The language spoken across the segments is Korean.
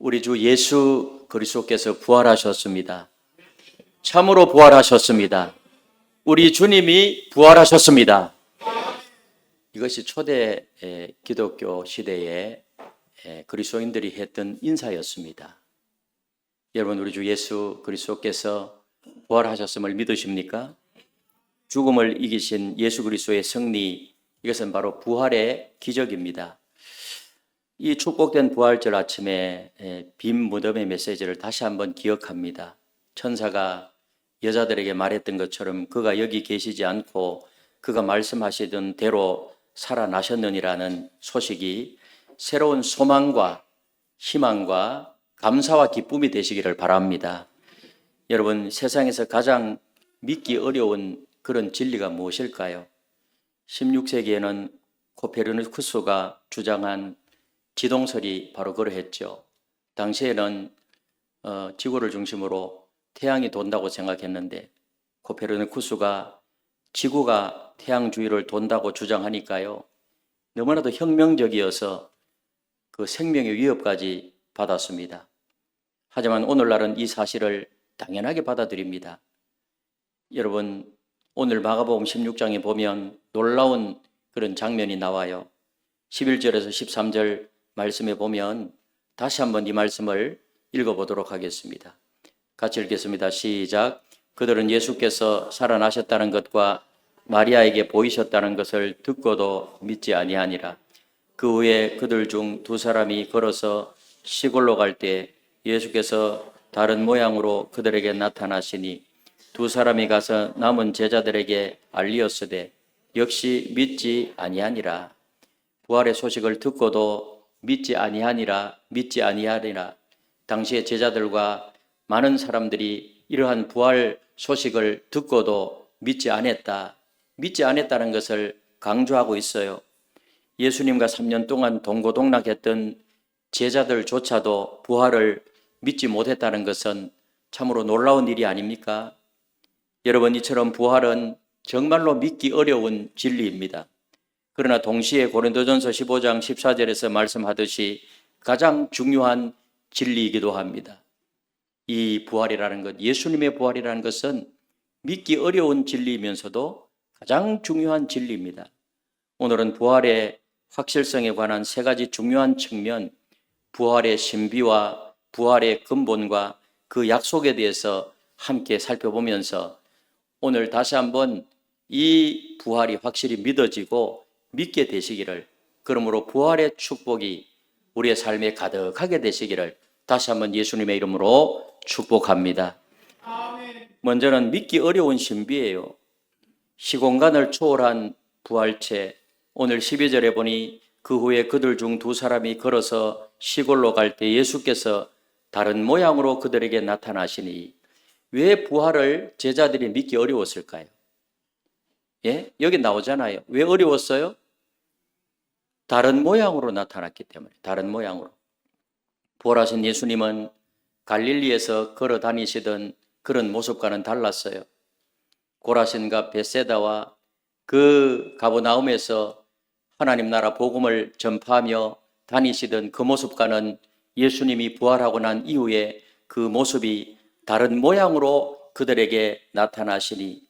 우리 주 예수 그리스도께서 부활하셨습니다. 참으로 부활하셨습니다. 우리 주님이 부활하셨습니다. 이것이 초대 기독교 시대에 그리스도인들이 했던 인사였습니다. 여러분, 우리 주 예수 그리스도께서 부활하셨음을 믿으십니까? 죽음을 이기신 예수 그리스도의 승리, 이것은 바로 부활의 기적입니다. 이 축복된 부활절 아침에 빈 무덤의 메시지를 다시 한번 기억합니다. 천사가 여자들에게 말했던 것처럼 그가 여기 계시지 않고 그가 말씀하시던 대로 살아나셨느니라는 소식이 새로운 소망과 희망과 감사와 기쁨이 되시기를 바랍니다. 여러분, 세상에서 가장 믿기 어려운 그런 진리가 무엇일까요? 16세기에는 코페르니쿠스가 주장한 지동설이 바로 그러했죠. 당시에는 지구를 중심으로 태양이 돈다고 생각했는데 코페르니쿠스가 지구가 태양 주위를 돈다고 주장하니까요, 너무나도 혁명적이어서 그 생명의 위협까지 받았습니다. 하지만 오늘날은 이 사실을 당연하게 받아들입니다. 여러분, 오늘 마가복음 16장에 보면 놀라운 그런 장면이 나와요. 11절에서 13절 말씀에 보면 다시 한번 이 말씀을 읽어보도록 하겠습니다. 같이 읽겠습니다. 시작. 그들은 예수께서 살아나셨다는 것과 마리아에게 보이셨다는 것을 듣고도 믿지 아니하니라. 그 후에 그들 중 두 사람이 걸어서 시골로 갈 때 예수께서 다른 모양으로 그들에게 나타나시니 두 사람이 가서 남은 제자들에게 알리었으되 역시 믿지 아니하니라. 부활의 소식을 듣고도 믿지 아니하니라. 당시의 제자들과 많은 사람들이 이러한 부활 소식을 듣고도 믿지 않았다는 것을 강조하고 있어요. 예수님과 3년 동안 동고동락했던 제자들조차도 부활을 믿지 못했다는 것은 참으로 놀라운 일이 아닙니까? 여러분, 이처럼 부활은 정말로 믿기 어려운 진리입니다. 그러나 동시에 고린도전서 15장 14절에서 말씀하듯이 가장 중요한 진리이기도 합니다. 이 부활이라는 것, 예수님의 부활이라는 것은 믿기 어려운 진리이면서도 가장 중요한 진리입니다. 오늘은 부활의 확실성에 관한 세 가지 중요한 측면, 부활의 신비와 부활의 근본과 그 약속에 대해서 함께 살펴보면서 오늘 다시 한번 이 부활이 확실히 믿어지고 믿게 되시기를, 그러므로 부활의 축복이 우리의 삶에 가득하게 되시기를 다시 한번 예수님의 이름으로 축복합니다. 먼저는 믿기 어려운 신비예요. 시공간을 초월한 부활체. 오늘 12절에 보니 그 후에 그들 중 두 사람이 걸어서 시골로 갈 때 예수께서 다른 모양으로 그들에게 나타나시니, 왜 부활을 제자들이 믿기 어려웠을까요? 예? 여기 나오잖아요. 왜 어려웠어요? 다른 모양으로 나타났기 때문에. 다른 모양으로. 부활하신 예수님은 갈릴리에서 걸어 다니시던 그런 모습과는 달랐어요. 고라신과 벳세다와 그 가버나움에서 하나님 나라 복음을 전파하며 다니시던 그 모습과는 예수님이 부활하고 난 이후에 그 모습이 다른 모양으로 그들에게 나타나시니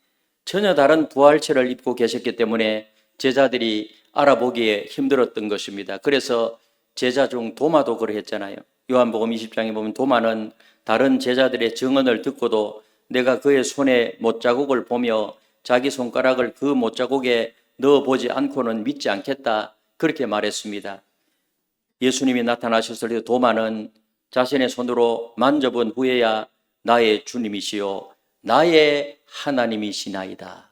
전혀 다른 부활체를 입고 계셨기 때문에 제자들이 알아보기에 힘들었던 것입니다. 그래서 제자 중 도마도 그러했잖아요. 요한복음 20장에 보면 도마는 다른 제자들의 증언을 듣고도 내가 그의 손에 못자국을 보며 자기 손가락을 그 못자국에 넣어보지 않고는 믿지 않겠다, 그렇게 말했습니다. 예수님이 나타나셨을 때 도마는 자신의 손으로 만져본 후에야 나의 주님이시요 나의 하나님이시나이다,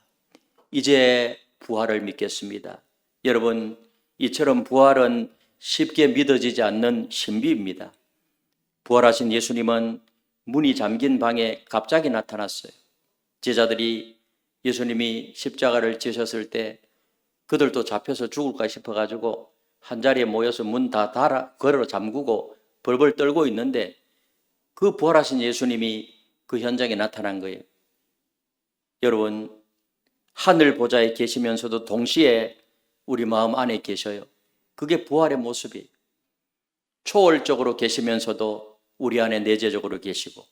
이제 부활을 믿겠습니다. 여러분, 이처럼 부활은 쉽게 믿어지지 않는 신비입니다. 부활하신 예수님은 문이 잠긴 방에 갑자기 나타났어요. 제자들이 예수님이 십자가를 지셨을 때 그들도 잡혀서 죽을까 싶어가지고 한자리에 모여서 문 다 걸어 잠그고 벌벌 떨고 있는데 그 부활하신 예수님이 그 현장에 나타난 거예요. 여러분, 하늘 보좌에 계시면서도 동시에 우리 마음 안에 계셔요. 그게 부활의 모습이에요. 초월적으로 계시면서도 우리 안에 내재적으로 계시고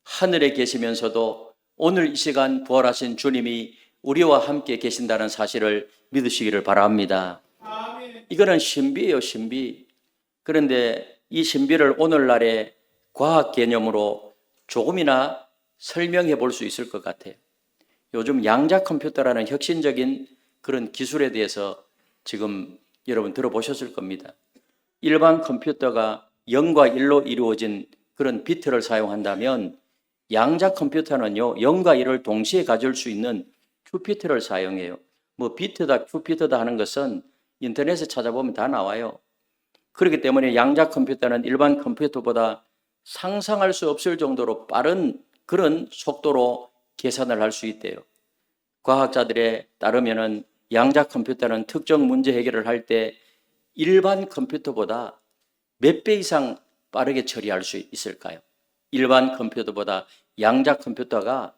하늘에 계시면서도 오늘 이 시간 부활하신 주님이 우리와 함께 계신다는 사실을 믿으시기를 바랍니다. 이거는 신비예요, 신비. 그런데 이 신비를 오늘날의 과학 개념으로 조금이나 설명해 볼 수 있을 것 같아요. 요즘 양자 컴퓨터라는 혁신적인 그런 기술에 대해서 지금 여러분 들어보셨을 겁니다. 일반 컴퓨터가 0과 1로 이루어진 그런 비트를 사용한다면 양자 컴퓨터는요, 0과 1을 동시에 가질 수 있는 큐피트를 사용해요. 뭐 비트다, 큐피트다 하는 것은 인터넷에 찾아보면 다 나와요. 그렇기 때문에 양자 컴퓨터는 일반 컴퓨터보다 상상할 수 없을 정도로 빠른 그런 속도로 계산을 할 수 있대요. 과학자들에 따르면은 양자 컴퓨터는 특정 문제 해결을 할 때 일반 컴퓨터보다 몇 배 이상 빠르게 처리할 수 있을까요? 일반 컴퓨터보다 양자 컴퓨터가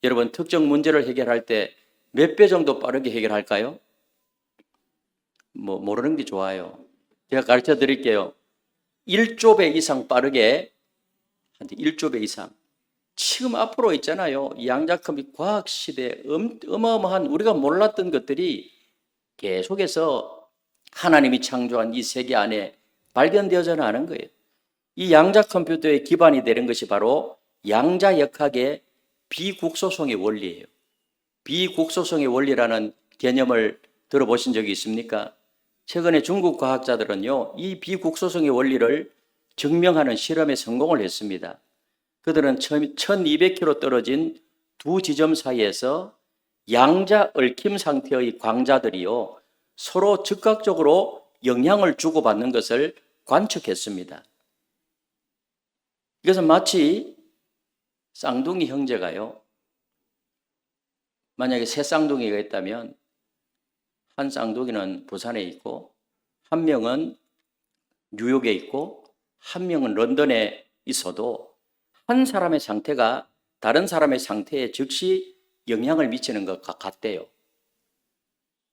여러분 특정 문제를 해결할 때 몇 배 정도 빠르게 해결할까요? 모르는 게 좋아요. 제가 가르쳐 드릴게요. 1조 배 이상 빠르게, 1조 배 이상. 지금 앞으로 있잖아요. 양자 컴퓨터 과학 시대에 어마어마한 우리가 몰랐던 것들이 계속해서 하나님이 창조한 이 세계 안에 발견되어져 나가는 거예요. 이 양자 컴퓨터의 기반이 되는 것이 바로 양자역학의 비국소성의 원리예요. 비국소성의 원리라는 개념을 들어보신 적이 있습니까? 최근에 중국 과학자들은요, 이 비국소성의 원리를 증명하는 실험에 성공을 했습니다. 그들은 1200km 떨어진 두 지점 사이에서 양자 얽힘 상태의 광자들이요, 서로 즉각적으로 영향을 주고받는 것을 관측했습니다. 이것은 마치 쌍둥이 형제가요, 만약에 세 쌍둥이가 있다면 한 쌍둥이는 부산에 있고 한 명은 뉴욕에 있고 한 명은 런던에 있어도 한 사람의 상태가 다른 사람의 상태에 즉시 영향을 미치는 것과 같대요.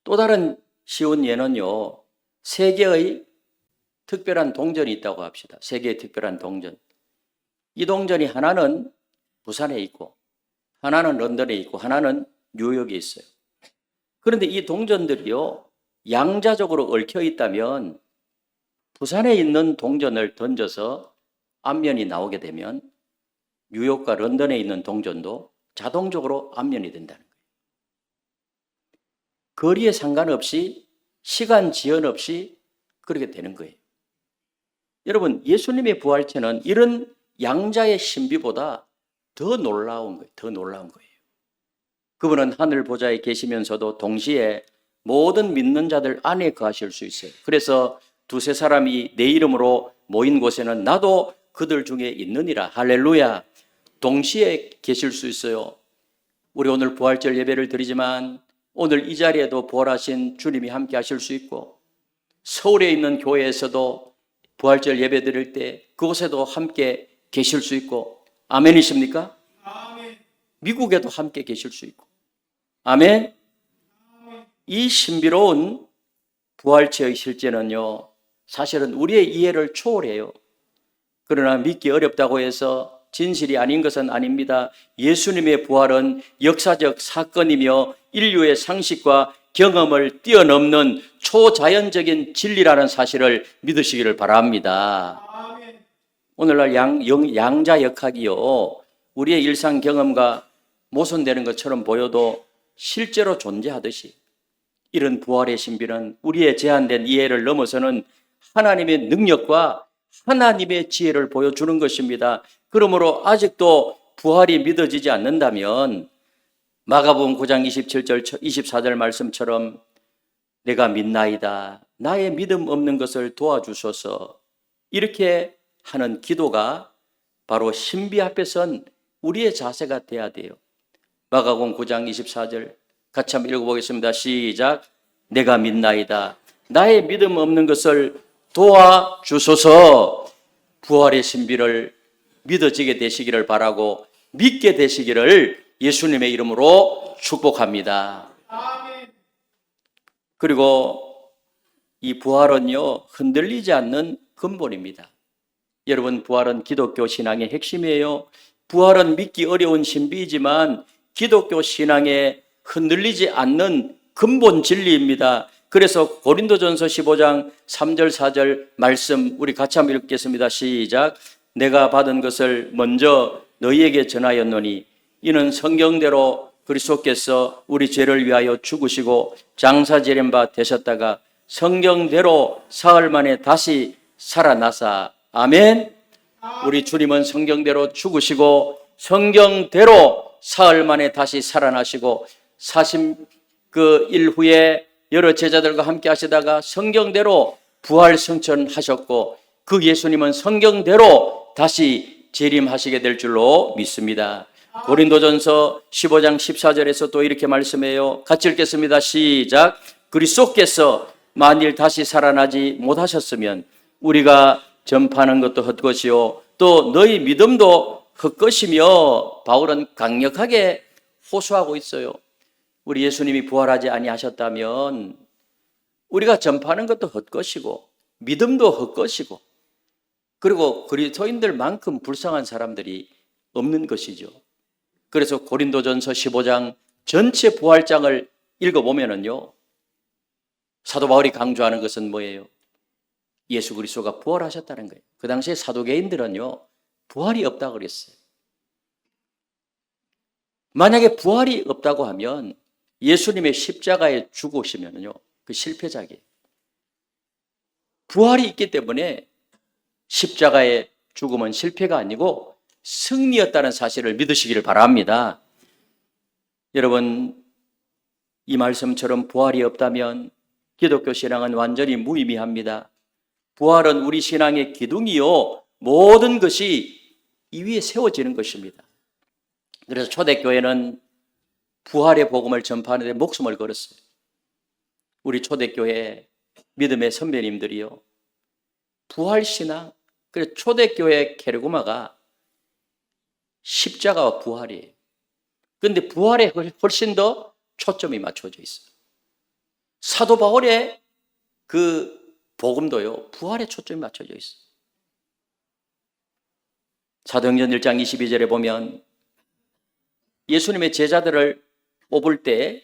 또 다른 쉬운 예는요, 세계의 특별한 동전이 있다고 합시다. 세계의 특별한 동전. 이 동전이 하나는 부산에 있고 하나는 런던에 있고 하나는 뉴욕에 있어요. 그런데 이 동전들이요, 양자적으로 얽혀 있다면 부산에 있는 동전을 던져서 앞면이 나오게 되면 뉴욕과 런던에 있는 동전도 자동적으로 앞면이 된다는 거예요. 거리에 상관없이 시간 지연 없이 그렇게 되는 거예요. 여러분, 예수님의 부활체는 이런 양자의 신비보다 더 놀라운 거예요. 더 놀라운 거예요. 그분은 하늘 보좌에 계시면서도 동시에 모든 믿는 자들 안에 거하실 수 있어요. 그래서 두세 사람이 내 이름으로 모인 곳에는 나도 그들 중에 있느니라. 할렐루야. 동시에 계실 수 있어요. 우리 오늘 부활절 예배를 드리지만 오늘 이 자리에도 부활하신 주님이 함께 하실 수 있고, 서울에 있는 교회에서도 부활절 예배 드릴 때 그곳에도 함께 계실 수 있고, 아멘이십니까? 아멘. 미국에도 함께 계실 수 있고, 아멘. 이 신비로운 부활체의 실제는요, 사실은 우리의 이해를 초월해요. 그러나 믿기 어렵다고 해서 진실이 아닌 것은 아닙니다. 예수님의 부활은 역사적 사건이며 인류의 상식과 경험을 뛰어넘는 초자연적인 진리라는 사실을 믿으시기를 바랍니다. 아멘. 오늘날 양자역학이요, 우리의 일상 경험과 모순되는 것처럼 보여도 실제로 존재하듯이 이런 부활의 신비는 우리의 제한된 이해를 넘어서는 하나님의 능력과 하나님의 지혜를 보여주는 것입니다. 그러므로 아직도 부활이 믿어지지 않는다면 마가복음 9장 27절 24절 말씀처럼 내가 믿나이다, 나의 믿음 없는 것을 도와주소서, 이렇게 하는 기도가 바로 신비 앞에 선 우리의 자세가 돼야 돼요. 마가복음 9장 24절 같이 한번 읽어보겠습니다. 시작. 내가 믿나이다, 나의 믿음 없는 것을 도와주소서. 부활의 신비를 믿어지게 되시기를 바라고 믿게 되시기를 예수님의 이름으로 축복합니다. 그리고 이 부활은요, 흔들리지 않는 근본입니다. 여러분, 부활은 기독교 신앙의 핵심이에요. 부활은 믿기 어려운 신비이지만 기독교 신앙에 흔들리지 않는 근본 진리입니다. 그래서 고린도전서 15장 3절 4절 말씀 우리 같이 한번 읽겠습니다. 시작. 내가 받은 것을 먼저 너희에게 전하였노니 이는 성경대로 그리스도께서 우리 죄를 위하여 죽으시고 장사지낸 바 되셨다가 성경대로 사흘 만에 다시 살아나사. 아멘. 우리 주님은 성경대로 죽으시고 성경대로 사흘 만에 다시 살아나시고 40일 후에 여러 제자들과 함께 하시다가 성경대로 부활 승천하셨고 그 예수님은 성경대로 다시 재림하시게 될 줄로 믿습니다. 고린도전서 15장 14절에서 또 이렇게 말씀해요. 같이 읽겠습니다. 시작. 그리스도께서 만일 다시 살아나지 못하셨으면 우리가 전파하는 것도 헛것이요 또 너희 믿음도 헛것이며 바울은 강력하게 호소하고 있어요. 우리 예수님이 부활하지 아니하셨다면 우리가 전파하는 것도 헛것이고 믿음도 헛것이고 그리고 그리스도인들만큼 불쌍한 사람들이 없는 것이죠. 그래서 고린도전서 15장 전체 부활장을 읽어보면은요, 사도 바울이 강조하는 것은 뭐예요? 예수 그리스도가 부활하셨다는 거예요. 그 당시에 사도계인들은요, 부활이 없다고 그랬어요. 만약에 부활이 없다고 하면 예수님의 십자가에 죽으시면요, 그 실패작이에요. 부활이 있기 때문에 십자가의 죽음은 실패가 아니고 승리였다는 사실을 믿으시기를 바랍니다. 여러분, 이 말씀처럼 부활이 없다면 기독교 신앙은 완전히 무의미합니다. 부활은 우리 신앙의 기둥이요, 모든 것이 이 위에 세워지는 것입니다. 그래서 초대교회는 부활의 복음을 전파하는 데 목숨을 걸었어요. 우리 초대교회 믿음의 선배님들이요, 부활신앙, 그래서 초대교회 케르고마가 십자가와 부활이에요. 그런데 부활에 훨씬 더 초점이 맞춰져 있어요. 사도 바울의 그 복음도요, 부활에 초점이 맞춰져 있어요. 사도행전 1장 22절에 보면 예수님의 제자들을 뽑을 때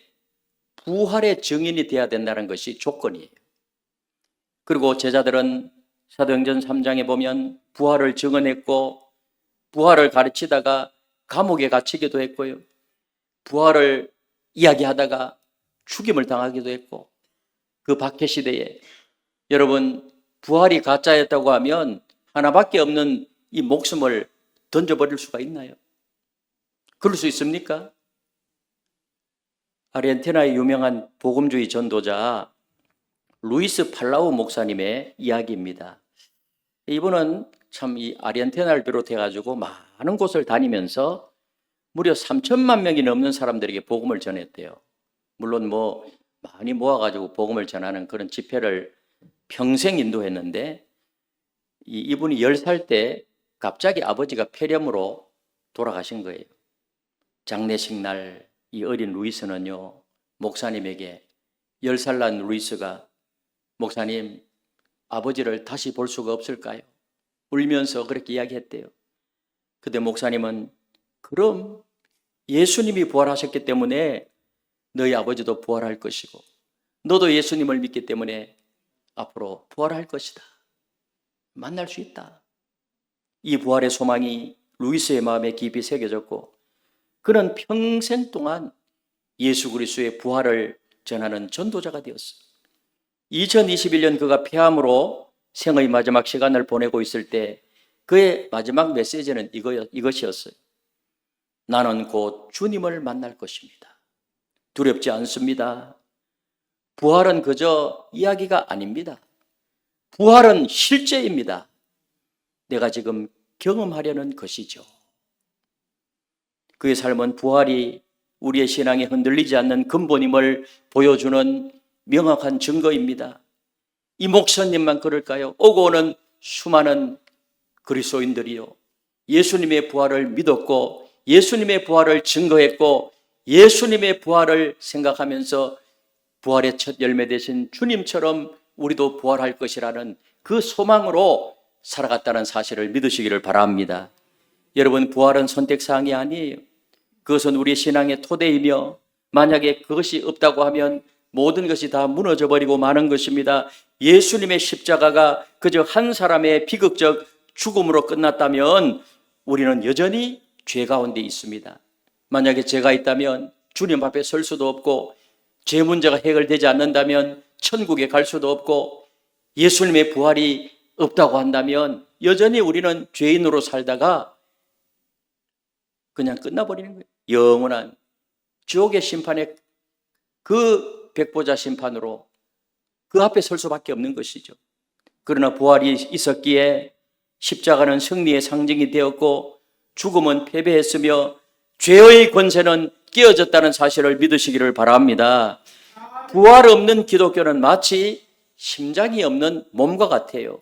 부활의 증인이 되어야 된다는 것이 조건이에요. 그리고 제자들은 사도행전 3장에 보면 부활을 증언했고 부활을 가르치다가 감옥에 갇히기도 했고요. 부활을 이야기하다가 죽임을 당하기도 했고 그 박해시대에 여러분 부활이 가짜였다고 하면 하나밖에 없는 이 목숨을 던져버릴 수가 있나요? 그럴 수 있습니까? 아르헨티나의 유명한 복음주의 전도자 루이스 팔라우 목사님의 이야기입니다. 이분은 참 이 아르헨티나를 비롯해가지고 많은 곳을 다니면서 무려 3천만 명이 넘는 사람들에게 복음을 전했대요. 물론 뭐 많이 모아가지고 복음을 전하는 그런 집회를 평생 인도했는데 이분이 10살 때 갑자기 아버지가 폐렴으로 돌아가신 거예요. 장례식 날 이 어린 루이스는요, 목사님에게 10살 난 루이스가 목사님, 아버지를 다시 볼 수가 없을까요? 울면서 그렇게 이야기했대요. 그때 목사님은 그럼 예수님이 부활하셨기 때문에 너희 아버지도 부활할 것이고 너도 예수님을 믿기 때문에 앞으로 부활할 것이다. 만날 수 있다. 이 부활의 소망이 루이스의 마음에 깊이 새겨졌고 그는 평생 동안 예수 그리스도의 부활을 전하는 전도자가 되었어요. 2021년 그가 폐암으로 생의 마지막 시간을 보내고 있을 때 그의 마지막 메시지는 이것이었어요. 나는 곧 주님을 만날 것입니다. 두렵지 않습니다. 부활은 그저 이야기가 아닙니다. 부활은 실제입니다. 내가 지금 경험하려는 것이죠. 그의 삶은 부활이 우리의 신앙에 흔들리지 않는 근본임을 보여주는 명확한 증거입니다. 이 목사님만 그럴까요? 오고 오는 수많은 그리스도인들이요, 예수님의 부활을 믿었고 예수님의 부활을 증거했고 예수님의 부활을 생각하면서 부활의 첫 열매 되신 주님처럼 우리도 부활할 것이라는 그 소망으로 살아갔다는 사실을 믿으시기를 바랍니다. 여러분, 부활은 선택사항이 아니에요. 그것은 우리 신앙의 토대이며 만약에 그것이 없다고 하면 모든 것이 다 무너져 버리고 마는 것입니다. 예수님의 십자가가 그저 한 사람의 비극적 죽음으로 끝났다면 우리는 여전히 죄 가운데 있습니다. 만약에 죄가 있다면 주님 앞에 설 수도 없고, 죄 문제가 해결되지 않는다면 천국에 갈 수도 없고, 예수님의 부활이 없다고 한다면 여전히 우리는 죄인으로 살다가 그냥 끝나버리는 거예요. 영원한 지옥의 심판에, 그 백보자 심판으로 그 앞에 설 수밖에 없는 것이죠. 그러나 부활이 있었기에 십자가는 승리의 상징이 되었고 죽음은 패배했으며 죄의 권세는 깨어졌다는 사실을 믿으시기를 바랍니다. 부활 없는 기독교는 마치 심장이 없는 몸과 같아요.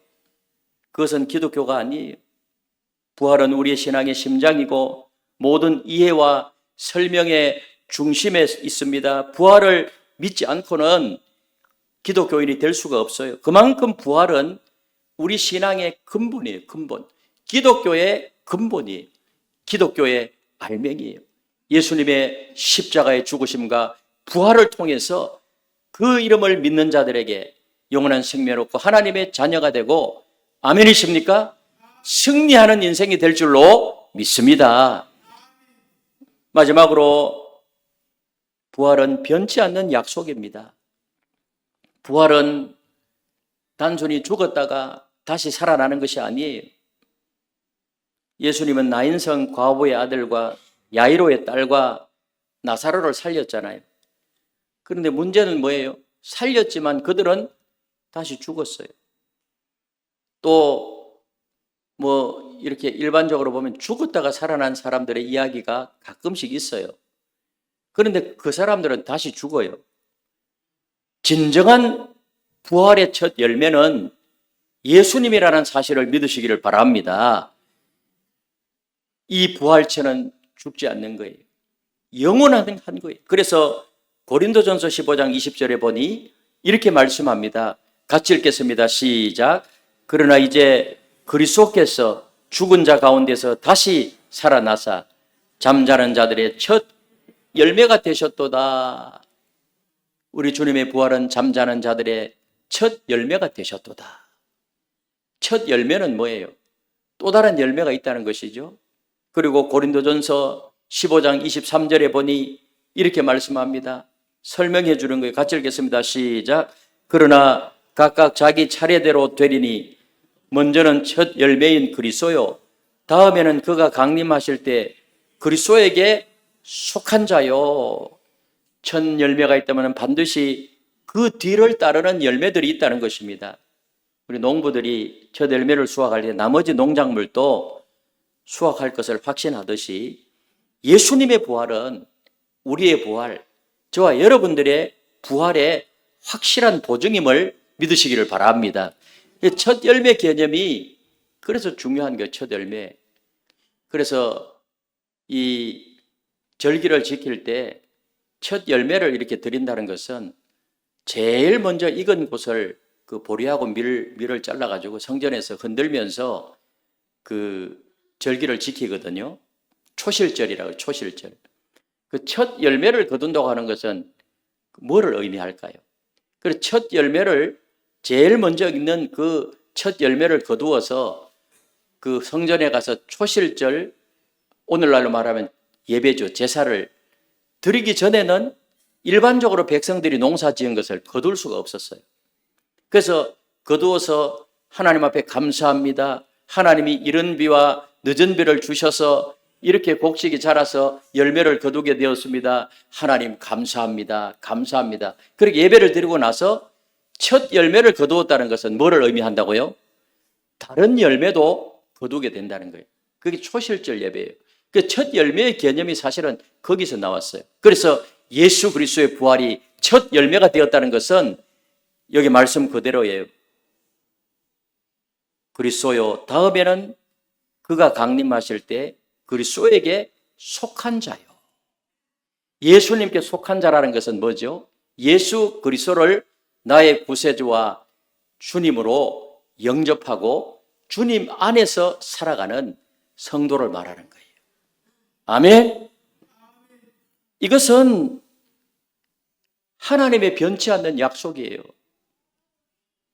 그것은 기독교가 아니에요. 부활은 우리의 신앙의 심장이고 모든 이해와 설명의 중심에 있습니다. 부활을 믿지 않고는 기독교인이 될 수가 없어요. 그만큼 부활은 우리 신앙의 근본이에요. 근본. 기독교의 근본이에요. 기독교의 알맹이에요. 예수님의 십자가의 죽으심과 부활을 통해서 그 이름을 믿는 자들에게 영원한 생명을 얻고 하나님의 자녀가 되고, 아멘이십니까? 승리하는 인생이 될 줄로 믿습니다. 마지막으로 부활은 변치 않는 약속입니다. 부활은 단순히 죽었다가 다시 살아나는 것이 아니에요. 예수님은 나인성 과부의 아들과 야이로의 딸과 나사로를 살렸잖아요. 그런데 문제는 뭐예요? 살렸지만 그들은 다시 죽었어요. 또 이렇게 일반적으로 보면 죽었다가 살아난 사람들의 이야기가 가끔씩 있어요. 그런데 그 사람들은 다시 죽어요. 진정한 부활의 첫 열매는 예수님이라는 사실을 믿으시기를 바랍니다. 이 부활체는 죽지 않는 거예요. 영원한 거예요. 그래서 고린도전서 15장 20절에 보니 이렇게 말씀합니다. 같이 읽겠습니다. 시작. 그러나 이제 그리스도께서 죽은 자 가운데서 다시 살아나사 잠자는 자들의 첫 열매가 되셨도다. 우리 주님의 부활은 잠자는 자들의 첫 열매가 되셨도다. 첫 열매는 뭐예요? 또 다른 열매가 있다는 것이죠. 그리고 고린도전서 15장 23절에 보니 이렇게 말씀합니다. 설명해 주는 거예요. 같이 읽겠습니다. 시작. 그러나 각각 자기 차례대로 되리니 먼저는 첫 열매인 그리스도요, 다음에는 그가 강림하실 때 그리스도에게 속한 자요. 첫 열매가 있다면 반드시 그 뒤를 따르는 열매들이 있다는 것입니다. 우리 농부들이 첫 열매를 수확할 때 나머지 농작물도 수확할 것을 확신하듯이 예수님의 부활은 우리의 부활, 저와 여러분들의 부활의 확실한 보증임을 믿으시기를 바랍니다. 첫 열매 개념이 그래서 중요한 거예요. 첫 열매. 그래서 이 절기를 지킬 때 첫 열매를 이렇게 드린다는 것은 제일 먼저 익은 곳을 그 보리하고 밀을 잘라가지고 성전에서 흔들면서 그 절기를 지키거든요. 초실절이라고, 초실절. 그 첫 열매를 거둔다고 하는 것은 뭐를 의미할까요? 그래서 첫 열매를 제일 먼저 익는 그 첫 열매를 거두어서 그 성전에 가서 초실절, 오늘날로 말하면 예배죠, 제사를 드리기 전에는 일반적으로 백성들이 농사 지은 것을 거둘 수가 없었어요. 그래서 거두어서 하나님 앞에 감사합니다. 하나님이 이른 비와 늦은 비를 주셔서 이렇게 곡식이 자라서 열매를 거두게 되었습니다. 하나님 감사합니다. 감사합니다. 그렇게 예배를 드리고 나서 첫 열매를 거두었다는 것은 뭐를 의미한다고요? 다른 열매도 거두게 된다는 거예요. 그게 초실절 예배예요. 그 첫 열매의 개념이 사실은 거기서 나왔어요. 그래서 예수 그리스도의 부활이 첫 열매가 되었다는 것은 여기 말씀 그대로예요. 그리스도요, 다음에는 그가 강림하실 때 그리스도에게 속한 자요. 예수님께 속한 자라는 것은 뭐죠? 예수 그리스도를 나의 구세주와 주님으로 영접하고 주님 안에서 살아가는 성도를 말하는 거예요. 아멘. 이것은 하나님의 변치 않는 약속이에요.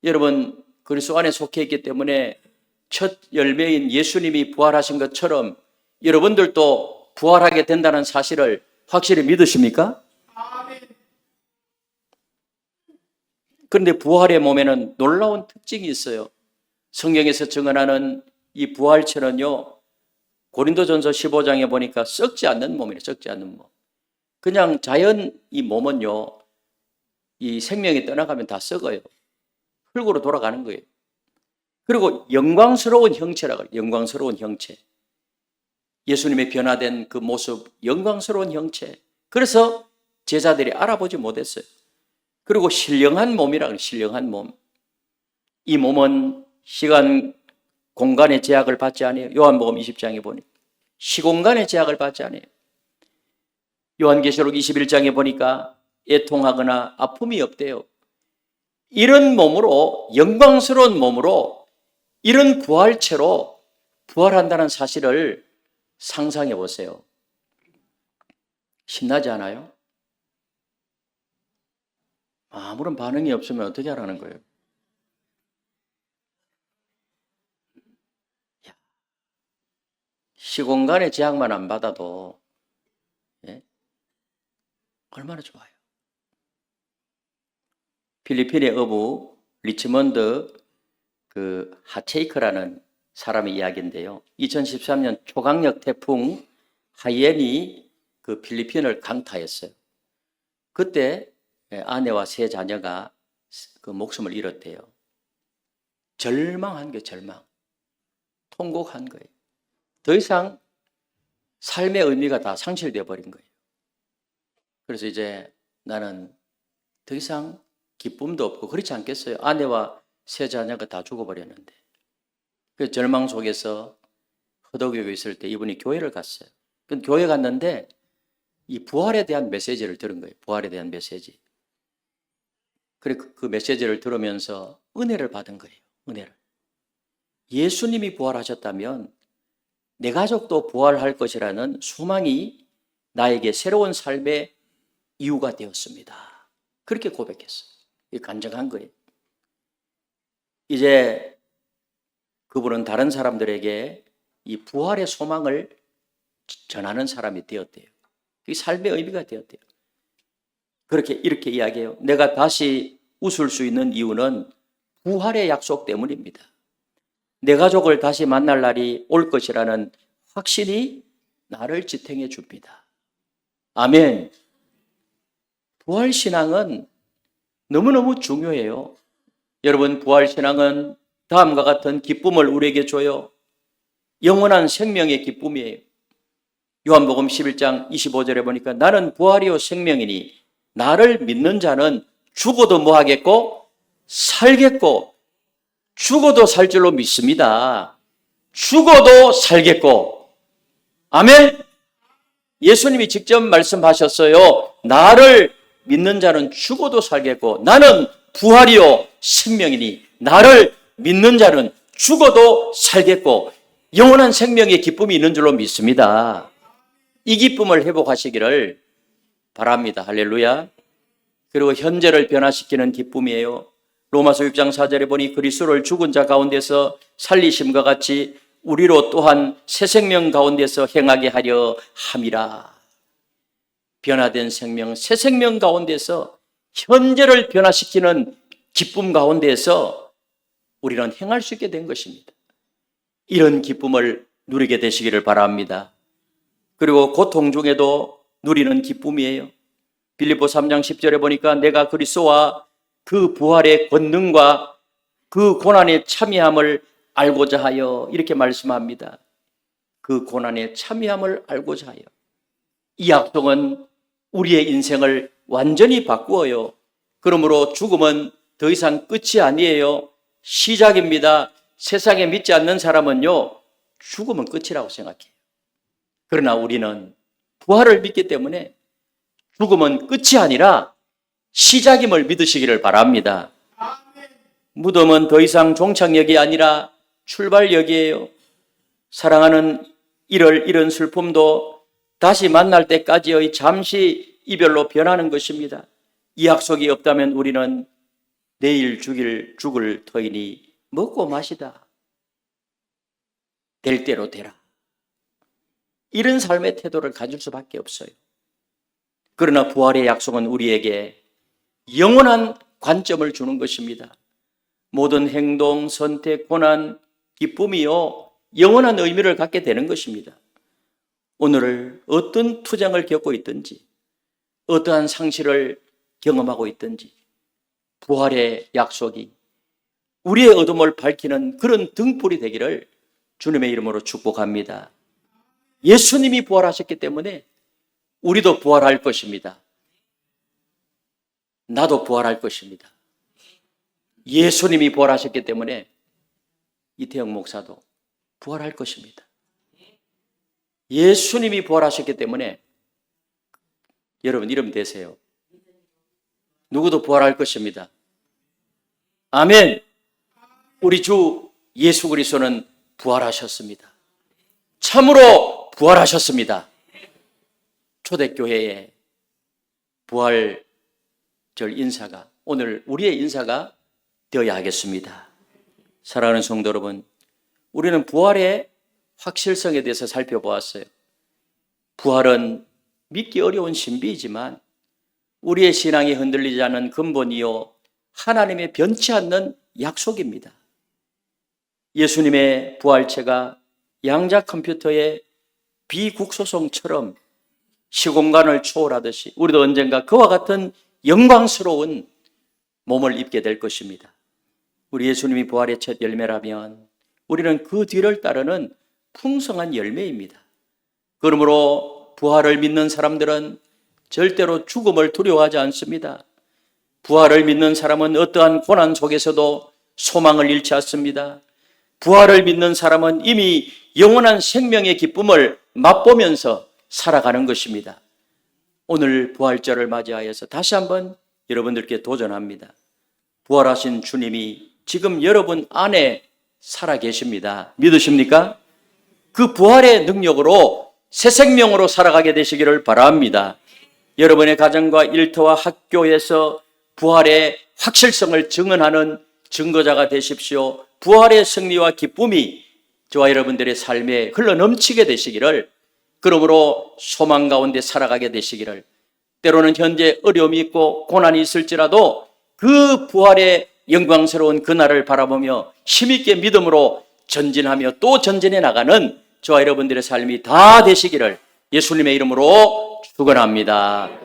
여러분, 그리스도 안에 속해 있기 때문에 첫 열매인 예수님이 부활하신 것처럼 여러분들도 부활하게 된다는 사실을 확실히 믿으십니까? 그런데 부활의 몸에는 놀라운 특징이 있어요. 성경에서 증언하는 이 부활체는요, 고린도전서 15장에 보니까 썩지 않는 몸이에요. 썩지 않는 몸. 그냥 자연 이 몸은요, 이 생명이 떠나가면 다 썩어요. 흙으로 돌아가는 거예요. 그리고 영광스러운 형체라고 해요. 영광스러운 형체. 예수님의 변화된 그 모습, 영광스러운 형체. 그래서 제자들이 알아보지 못했어요. 그리고 신령한 몸이라고 해요. 신령한 몸. 이 몸은 시간, 공간의 제약을 받지 않아요. 요한복음 20장에 보니 시공간의 제약을 받지 않아요. 요한계시록 21장에 보니까 애통하거나 아픔이 없대요. 이런 몸으로, 영광스러운 몸으로, 이런 부활체로 부활한다는 사실을 상상해 보세요. 신나지 않아요? 아무런 반응이 없으면 어떻게 하라는 거예요? 시공간의 제약만 안 받아도 얼마나 좋아요. 필리핀의 어부 리치먼드 그 하체이크라는 사람의 이야기인데요. 2013년 초강력 태풍 하이엔이 그 필리핀을 강타했어요. 그때 아내와 세 자녀가 그 목숨을 잃었대요. 절망한 거예요, 절망. 통곡한 거예요. 더 이상 삶의 의미가 다 상실되어 버린 거예요. 그래서 이제 나는 더 이상 기쁨도 없고 그렇지 않겠어요? 아내와 세 자녀가 다 죽어버렸는데. 그 절망 속에서 허덕이고 있을 때 이분이 교회를 갔어요. 그 교회 갔는데 이 부활에 대한 메시지를 들은 거예요. 부활에 대한 메시지. 그래 그 메시지를 들으면서 은혜를 받은 거예요. 은혜를. 예수님이 부활하셨다면 내 가족도 부활할 것이라는 소망이 나에게 새로운 삶의 이유가 되었습니다. 그렇게 고백했어요. 간증한 거예요. 이제 그분은 다른 사람들에게 이 부활의 소망을 전하는 사람이 되었대요. 그게 삶의 의미가 되었대요. 이렇게 이야기해요. 내가 다시 웃을 수 있는 이유는 부활의 약속 때문입니다. 내 가족을 다시 만날 날이 올 것이라는 확신이 나를 지탱해 줍니다. 아멘. 부활신앙은 너무너무 중요해요. 여러분, 부활신앙은 다음과 같은 기쁨을 우리에게 줘요. 영원한 생명의 기쁨이에요. 요한복음 11장 25절에 보니까 나는 부활이요 생명이니 나를 믿는 자는 죽어도 뭐 하겠고 살겠고, 죽어도 살 줄로 믿습니다. 죽어도 살겠고. 아멘. 예수님이 직접 말씀하셨어요. 나를 믿는 자는 죽어도 살겠고 나는 부활이요 생명이니 나를 믿는 자는 죽어도 살겠고 영원한 생명의 기쁨이 있는 줄로 믿습니다. 이 기쁨을 회복하시기를 바랍니다. 할렐루야. 그리고 현재를 변화시키는 기쁨이에요. 로마서 6장 4절에 보니 그리스도를 죽은 자 가운데서 살리심과 같이 우리로 또한 새 생명 가운데서 행하게 하려 함이라. 변화된 생명, 새 생명 가운데서 현재를 변화시키는 기쁨 가운데서 우리는 행할 수 있게 된 것입니다. 이런 기쁨을 누리게 되시기를 바랍니다. 그리고 고통 중에도 누리는 기쁨이에요. 빌립보 3장 10절에 보니까 내가 그리스도와 그 부활의 권능과 그 고난의 참여함을 알고자 하여 이렇게 말씀합니다. 그 고난의 참여함을 알고자 하여. 이 약속은 우리의 인생을 완전히 바꾸어요. 그러므로 죽음은 더 이상 끝이 아니에요. 시작입니다. 세상에 믿지 않는 사람은요, 죽음은 끝이라고 생각해요. 그러나 우리는 부활을 믿기 때문에 죽음은 끝이 아니라 시작임을 믿으시기를 바랍니다. 무덤은 더 이상 종착역이 아니라 출발역이에요. 사랑하는 이런 슬픔도 다시 만날 때까지의 잠시 이별로 변하는 것입니다. 이 약속이 없다면 우리는 내일 죽을 터이니 먹고 마시다. 될 대로 되라. 이런 삶의 태도를 가질 수밖에 없어요. 그러나 부활의 약속은 우리에게 영원한 관점을 주는 것입니다. 모든 행동, 선택, 고난, 기쁨이요 영원한 의미를 갖게 되는 것입니다. 오늘 어떤 투쟁을 겪고 있든지 어떠한 상실을 경험하고 있든지 부활의 약속이 우리의 어둠을 밝히는 그런 등불이 되기를 주님의 이름으로 축복합니다. 예수님이 부활하셨기 때문에 우리도 부활할 것입니다. 나도 부활할 것입니다. 예수님이 부활하셨기 때문에 이태영 목사도 부활할 것입니다. 예수님이 부활하셨기 때문에 여러분 이름 되세요. 누구도 부활할 것입니다. 아멘. 우리 주 예수 그리스도는 부활하셨습니다. 참으로 부활하셨습니다. 초대교회의 부활절 인사가 오늘 우리의 인사가 되어야 하겠습니다. 사랑하는 성도 여러분, 우리는 부활의 확실성에 대해서 살펴보았어요. 부활은 믿기 어려운 신비이지만 우리의 신앙이 흔들리지 않는 근본이요 하나님의 변치 않는 약속입니다. 예수님의 부활체가 양자 컴퓨터의 비국소송처럼 시공간을 초월하듯이 우리도 언젠가 그와 같은 영광스러운 몸을 입게 될 것입니다. 우리 예수님이 부활의 첫 열매라면 우리는 그 뒤를 따르는 풍성한 열매입니다. 그러므로 부활을 믿는 사람들은 절대로 죽음을 두려워하지 않습니다. 부활을 믿는 사람은 어떠한 고난 속에서도 소망을 잃지 않습니다. 부활을 믿는 사람은 이미 영원한 생명의 기쁨을 맛보면서 살아가는 것입니다. 오늘 부활절을 맞이하여서 다시 한번 여러분들께 도전합니다. 부활하신 주님이 지금 여러분 안에 살아 계십니다. 믿으십니까? 그 부활의 능력으로 새 생명으로 살아가게 되시기를 바랍니다. 여러분의 가정과 일터와 학교에서 부활의 확실성을 증언하는 증거자가 되십시오. 부활의 승리와 기쁨이 저와 여러분들의 삶에 흘러넘치게 되시기를, 그러므로 소망 가운데 살아가게 되시기를, 때로는 현재 어려움이 있고 고난이 있을지라도 그 부활의 영광스러운 그날을 바라보며 힘있게 믿음으로 전진하며 또 전진해 나가는 저와 여러분들의 삶이 다 되시기를 예수님의 이름으로 축원합니다.